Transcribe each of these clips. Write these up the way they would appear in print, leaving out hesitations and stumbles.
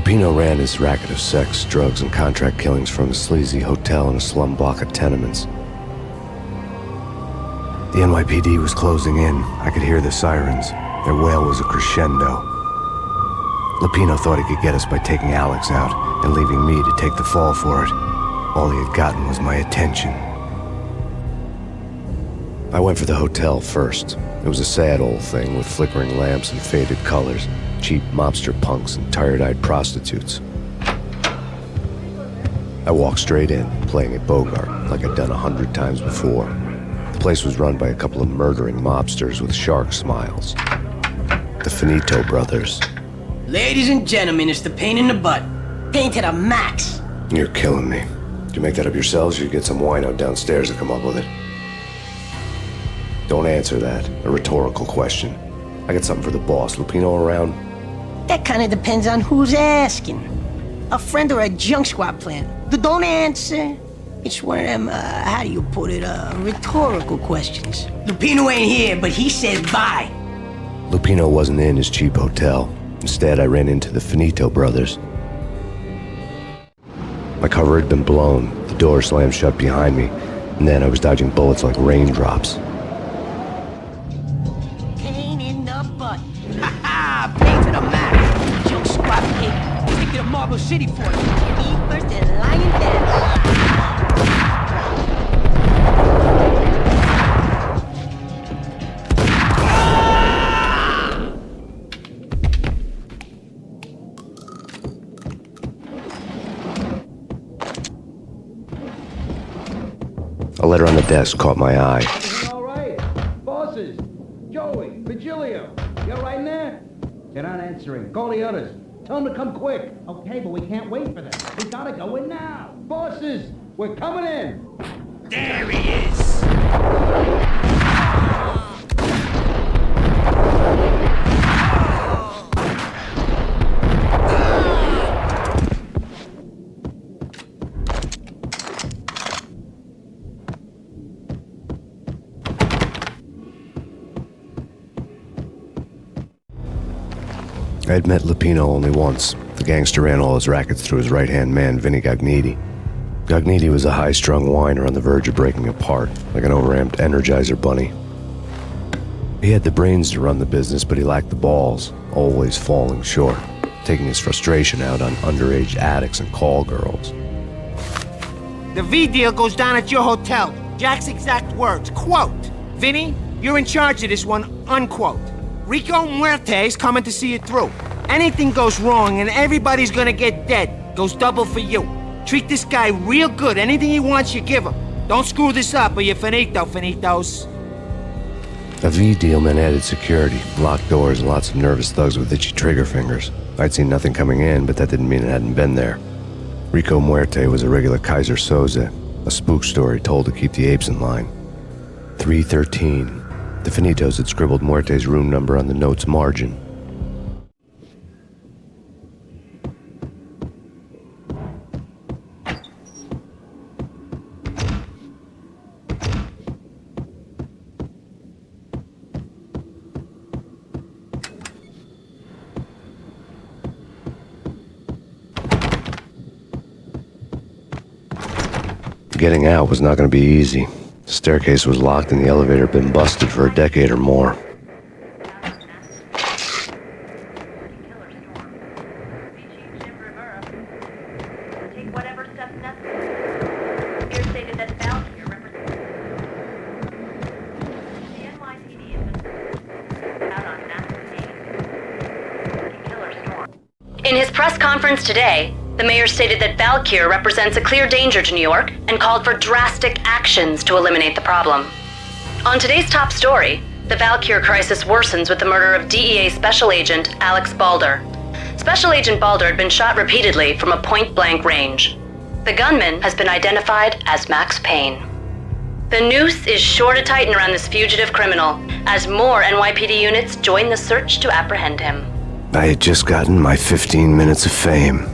Lupino ran his racket of sex, drugs, and contract killings from a sleazy hotel in a slum block of tenements. The NYPD was closing in. I could hear the sirens. Their wail was a crescendo. Lupino thought he could get us by taking Alex out and leaving me to take the fall for it. All he had gotten was my attention. I went for the hotel first. It was a sad old thing with flickering lamps and faded colors, cheap mobster punks and tired-eyed prostitutes. I walked straight in, playing at Bogart, like I'd done 100 times before. The place was run by a couple of murdering mobsters with shark smiles. The Finito brothers. Ladies and gentlemen, it's the Payne in the butt. Payne to the max. You're killing me. Did you make that up yourselves, or you get some wino downstairs to come up with it? Don't answer that. A rhetorical question. I got something for the boss. Lupino around? That kind of depends on who's asking. A friend or a junk squad plan. Don't answer. It's one of them, how do you put it, rhetorical questions. Lupino ain't here, but he said bye. Lupino wasn't in his cheap hotel. Instead, I ran into the Finito brothers. My cover had been blown. The door slammed shut behind me, and then I was dodging bullets like raindrops. Payne in the butt. Ha ha! Payne to the max. Junk squad pig. Take you to Marble City for it. Me first and lying down. A letter on the desk caught my eye. It's all right. Bosses. Joey. Virgilio. You all right in there? They're not answering. Call the others. Tell them to come quick. Okay, but we can't wait for them. We gotta go in now. Bosses, we're coming in. There he is. I had met Lupino only once. The gangster ran all his rackets through his right-hand man, Vinny Gagniti. Gagniti was a high-strung whiner on the verge of breaking apart, like an overamped Energizer bunny. He had the brains to run the business, but he lacked the balls, always falling short, taking his frustration out on underage addicts and call girls. The V deal goes down at your hotel. Jack's exact words, quote, "Vinny, you're in charge of this one," unquote. Rico Muerte's coming to see it through. Anything goes wrong and everybody's gonna get dead. Goes double for you. Treat this guy real good. Anything he wants, you give him. Don't screw this up or you're finito, finitos. A V deal meant added security, locked doors, and lots of nervous thugs with itchy trigger fingers. I'd seen nothing coming in, but that didn't mean it hadn't been there. Rico Muerte was a regular Kaiser Soze, a spook story told to keep the apes in line. 313. The Finitos had scribbled Muerte's room number on the note's margin. Getting out was not going to be easy. The staircase was locked and the elevator had been busted for a decade or more. In his press conference today, the mayor stated that Valkyr represents a clear danger to New York and called for drastic actions to eliminate the problem. On today's top story, the Valkyr crisis worsens with the murder of DEA Special Agent Alex Balder. Special Agent Balder had been shot repeatedly from a point-blank range. The gunman has been identified as Max Payne. The noose is sure to tighten around this fugitive criminal as more NYPD units join the search to apprehend him. I had just gotten my 15 minutes of fame.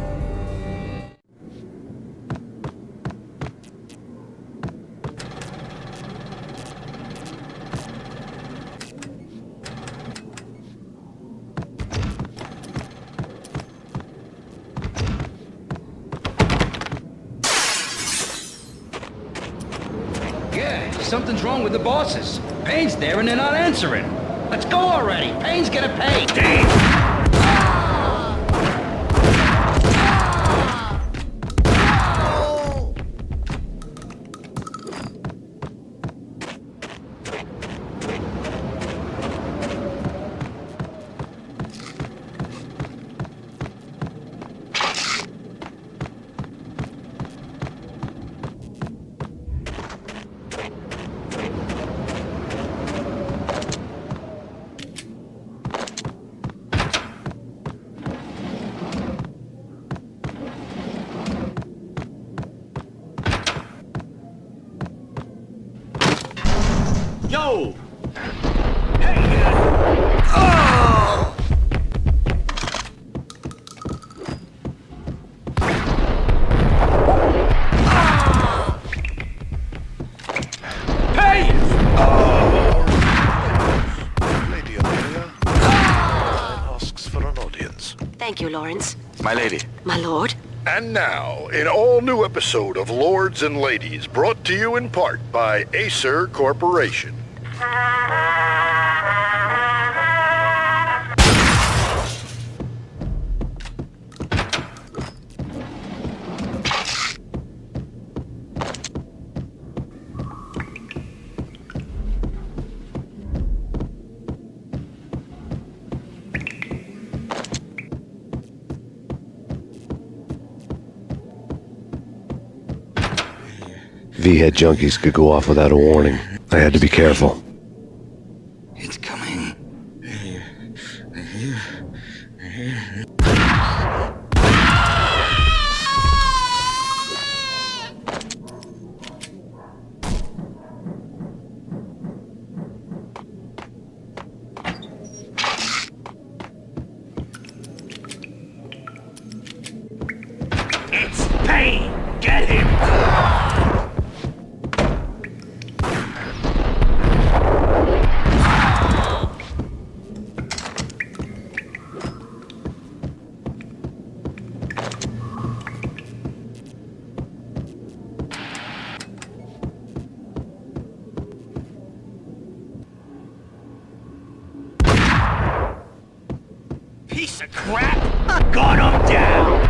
something's wrong with the bosses. Payne's there and they're not answering. Let's go already. Payne's gonna pay. Damn! Yo! Hey! Oh! Payne! Lady Amelia asks for an audience. Thank you, Lawrence. My lady. My lord. And now, an all-new episode of Lords and Ladies, brought to you in part by Acer Corporation. V-head junkies could go off without a warning. I had to be careful. It's coming. It's Payne! Get him! Piece of crap! Gun him down!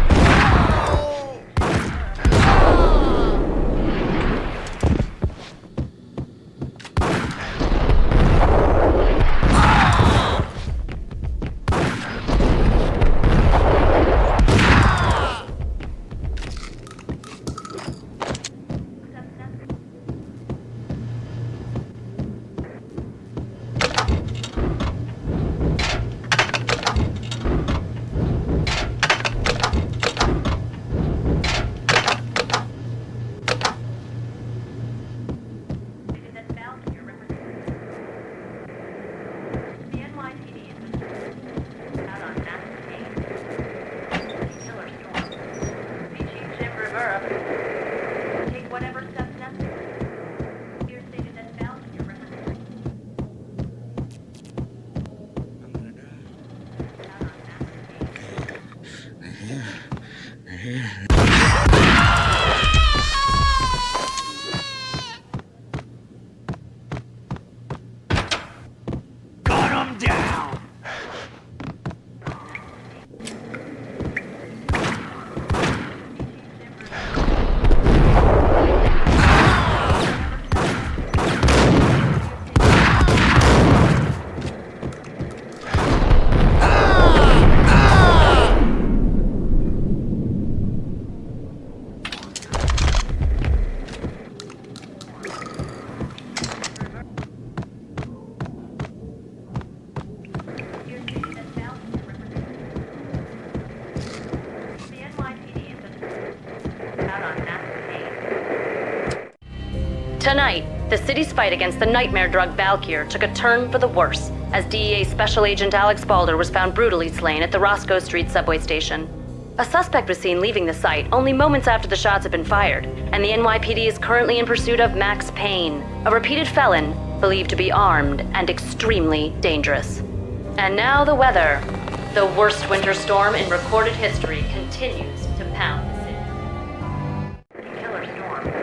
Gun him down! Tonight, the city's fight against the nightmare drug Valkyr took a turn for the worse as DEA Special Agent Alex Balder was found brutally slain at the Roscoe Street subway station. A suspect was seen leaving the site only moments after the shots had been fired, and the NYPD is currently in pursuit of Max Payne, a repeated felon believed to be armed and extremely dangerous. And now the weather. The worst winter storm in recorded history continues to pound the city. Killer storm.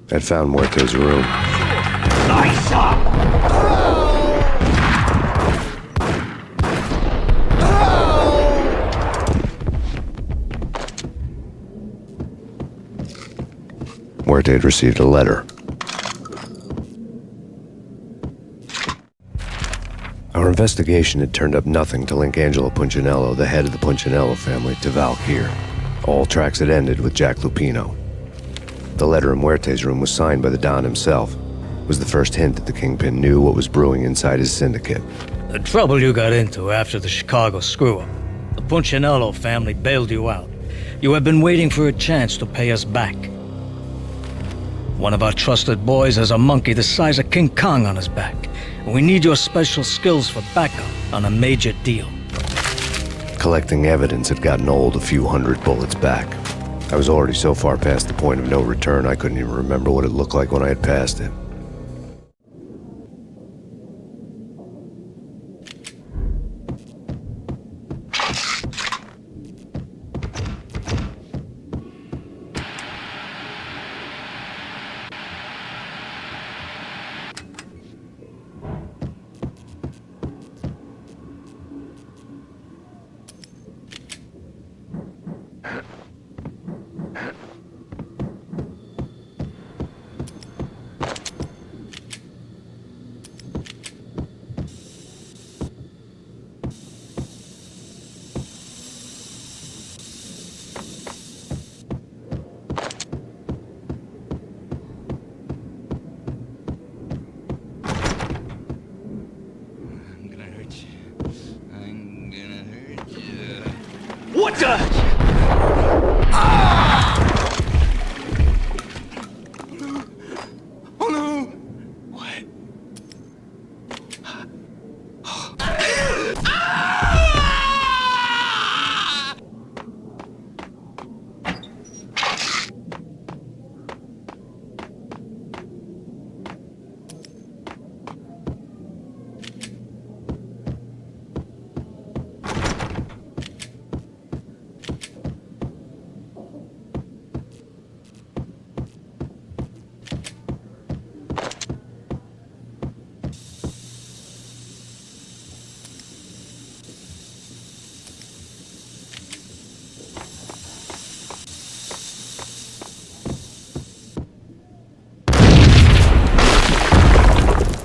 I'd found Muerte's room. Nice up! Muerte had received a letter. Our investigation had turned up nothing to link Angelo Punchinello, the head of the Punchinello family, to Valkyr. All tracks had ended with Jack Lupino. The letter in Muerte's room was signed by the Don himself. It was the first hint that the Kingpin knew what was brewing inside his syndicate. The trouble you got into after the Chicago screw-up. The Punchinello family bailed you out. You have been waiting for a chance to pay us back. One of our trusted boys has a monkey the size of King Kong on his back. And we need your special skills for backup on a major deal. Collecting evidence had gotten old a few hundred bullets back. I was already so far past the point of no return I couldn't even remember what it looked like when I had passed it. What the? Oh no! What?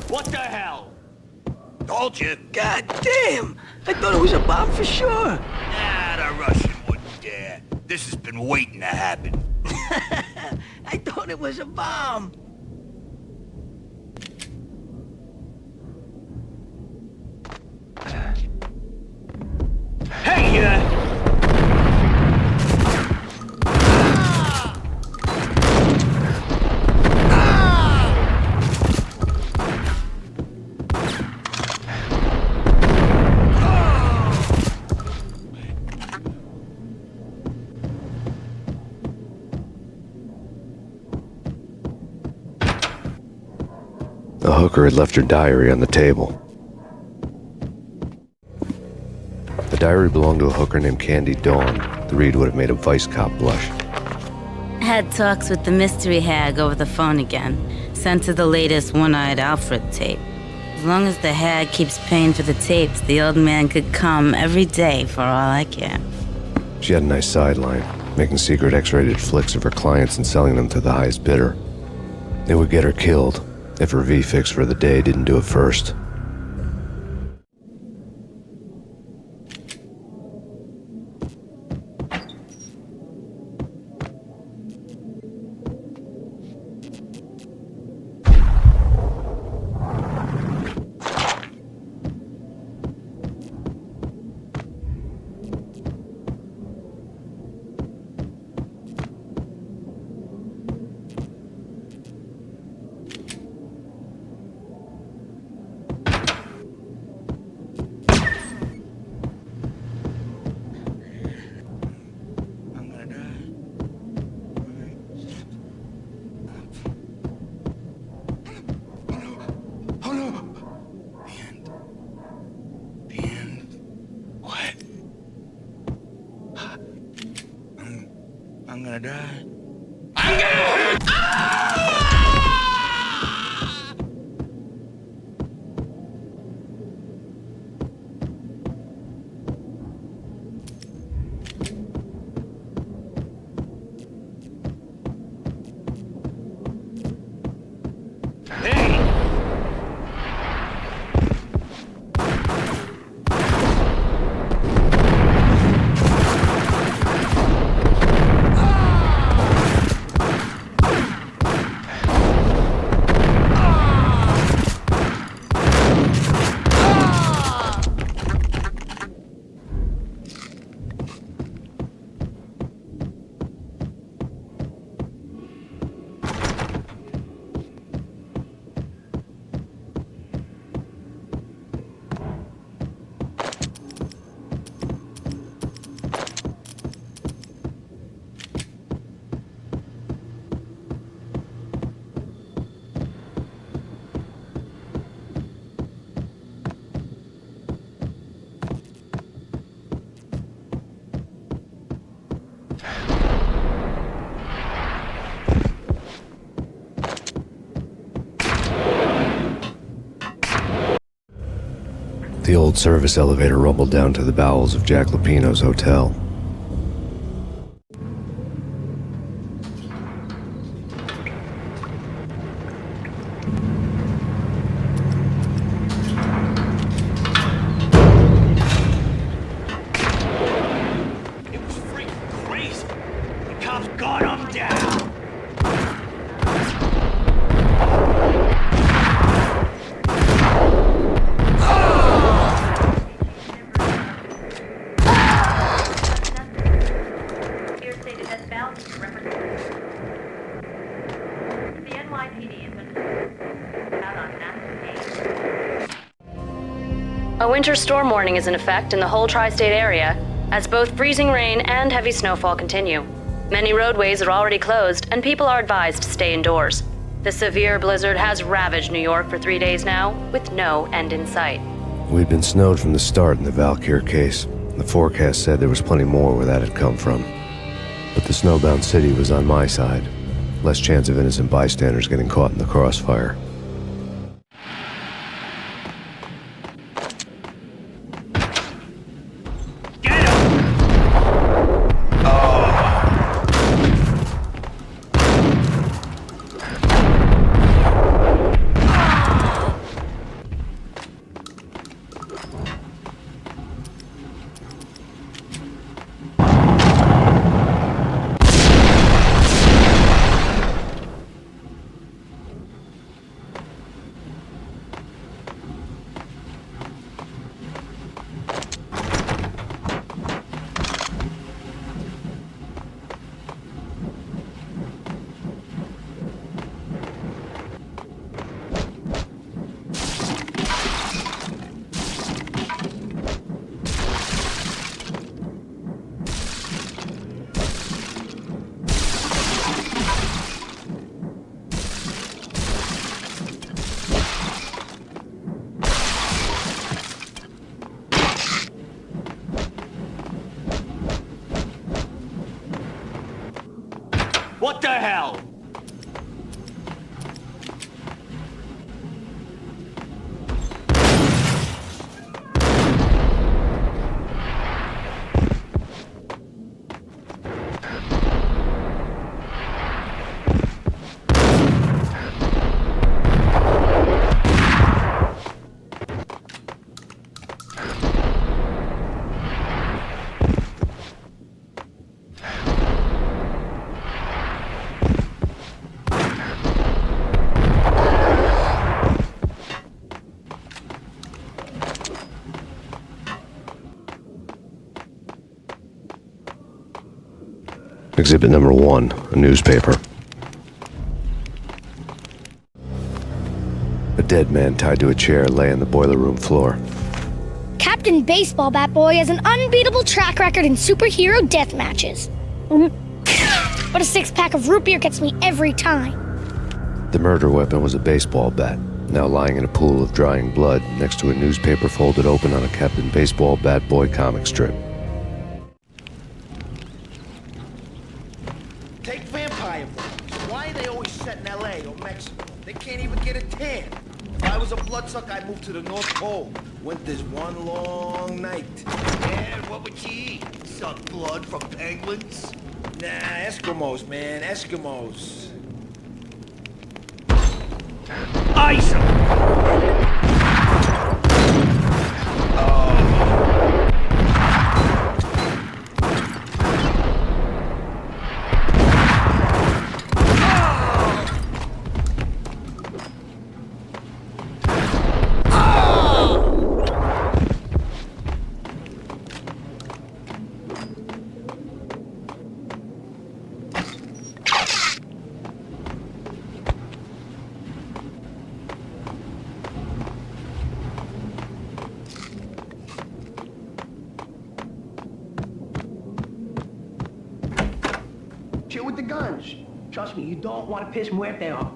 What the hell? Told you. God damn! I thought it was a bomb for sure. Nah, the Russian wouldn't dare. This has been waiting to happen. I thought it was a bomb. Hey, The hooker had left her diary on the table. The diary belonged to a hooker named Candy Dawn. The read would have made a vice cop blush. Had talks with the mystery hag over the phone again. Sent her the latest One-Eyed Alfred tape. As long as the hag keeps paying for the tapes, the old man could come every day for all I care. She had a nice sideline, making secret X-rated flicks of her clients and selling them to the highest bidder. It would get her killed if her V-fix for the day didn't do it first. I'm gonna die. I'm gonna... Ah! The old service elevator rumbled down to the bowels of Jack Lupino's hotel. A winter storm warning is in effect in the whole tri-state area, as both freezing rain and heavy snowfall continue. Many roadways are already closed, and people are advised to stay indoors. The severe blizzard has ravaged New York for 3 days now, with no end in sight. We'd been snowed from the start in the Valkyr case. The forecast said there was plenty more where that had come from. But the snowbound city was on my side. Less chance of innocent bystanders getting caught in the crossfire. What the hell? Exhibit number 1, a newspaper. A dead man tied to a chair lay on the boiler room floor. Captain Baseball Bat Boy has an unbeatable track record in superhero death matches. But a 6-pack of root beer gets me every time. The murder weapon was a baseball bat, now lying in a pool of drying blood next to a newspaper folded open on a Captain Baseball Bat Boy comic strip. Take vampire movies. Why are they always set in L.A. or Mexico? They can't even get a tan. If I was a bloodsucker, I'd move to the North Pole. Winter's one long night. And what would you eat? Suck blood from penguins? Nah, Eskimos, man, Eskimos. Ice 'em! Chill with the guns. Trust me, you don't want to piss Muerte off.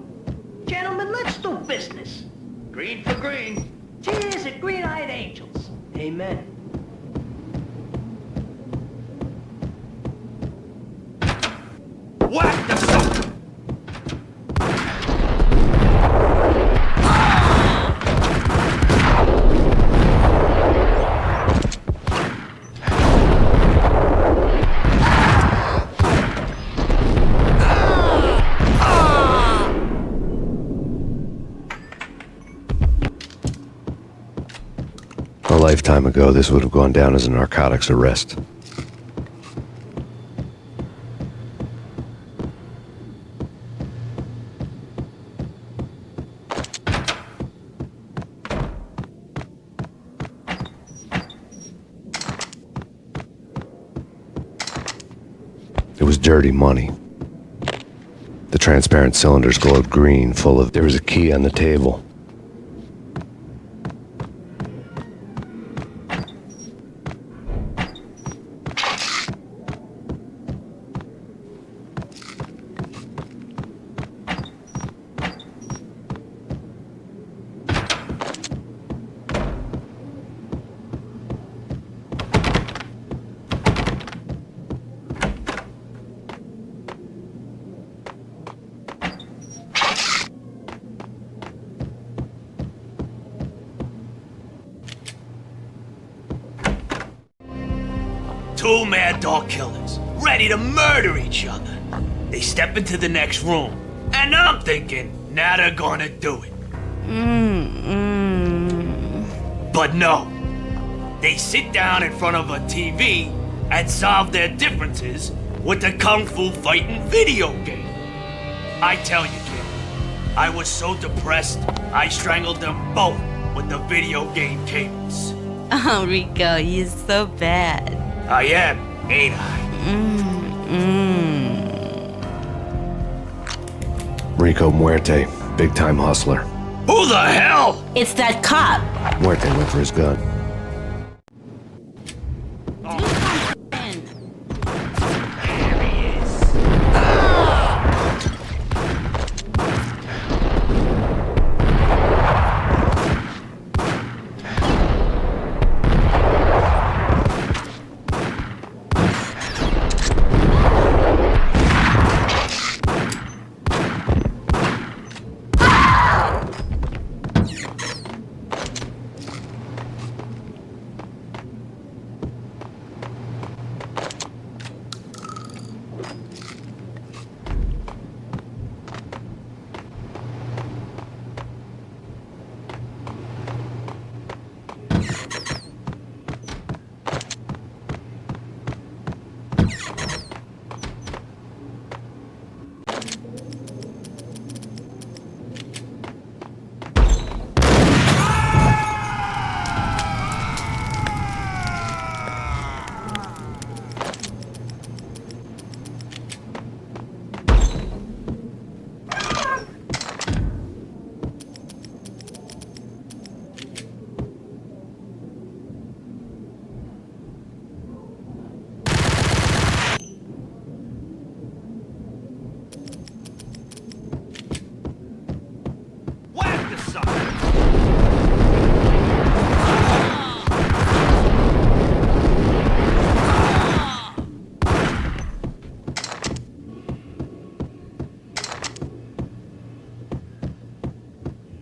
Gentlemen, let's do business. Green for green. Cheers at green-eyed angels. Amen. Whack the sucker! lifetime ago, this would have gone down as a narcotics arrest. It was dirty money. The transparent cylinders glowed green, full of... There was a key on the table. Two mad dog killers, ready to murder each other. They step into the next room, and I'm thinking, now they're gonna do it. But no. They sit down in front of a TV and solve their differences with the Kung Fu fighting video game. I tell you, kid, I was so depressed, I strangled them both with the video game cables. Oh, Rico, you're so bad. I am, ain't I? Rico Muerte, big-time hustler. Who the hell? It's that cop. Muerte went for his gun.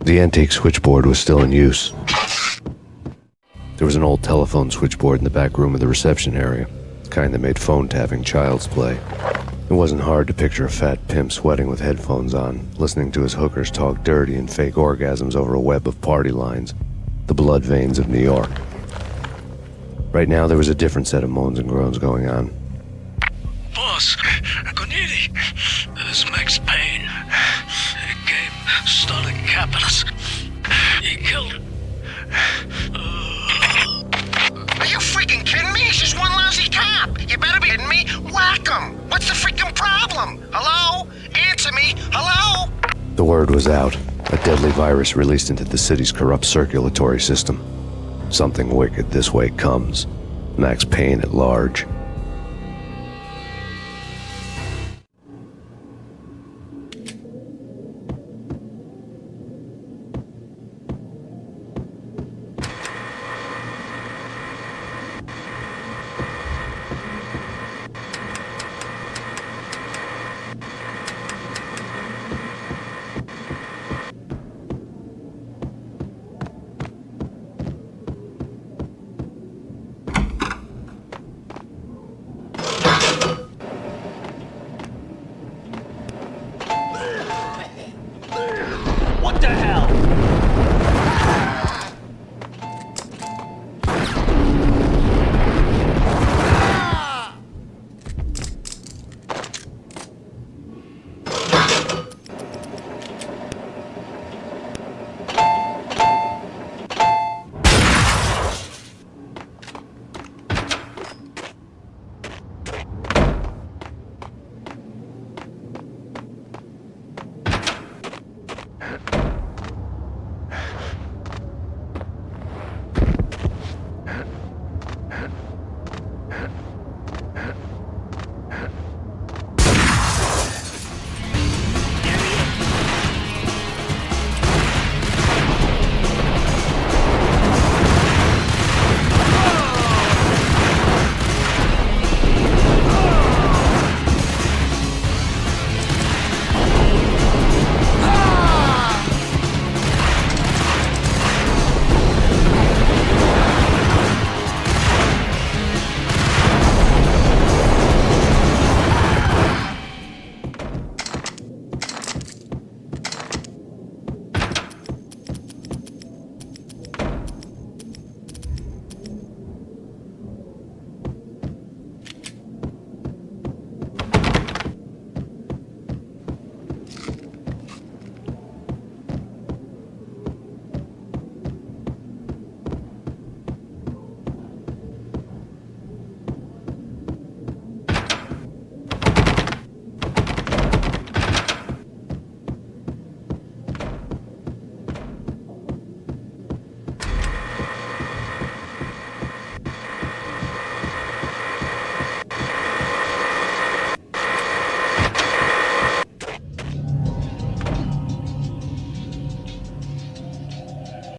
The antique switchboard was still in use. There was an old telephone switchboard in the back room of the reception area, the kind that made phone tapping child's play. It wasn't hard to picture a fat pimp sweating with headphones on, listening to his hookers talk dirty and fake orgasms over a web of party lines, the blood veins of New York. Right now, there was a different set of moans and groans going on. Boss, Agniti, this is Max Payne. He came, started capping us. He killed it. Are you freaking kidding me? He's just one lousy cop. You better be kidding me. Whack him. What's the freaking problem? Hello? Answer me. Hello? The word was out. A deadly virus released into the city's corrupt circulatory system. Something wicked this way comes. Max Payne at large.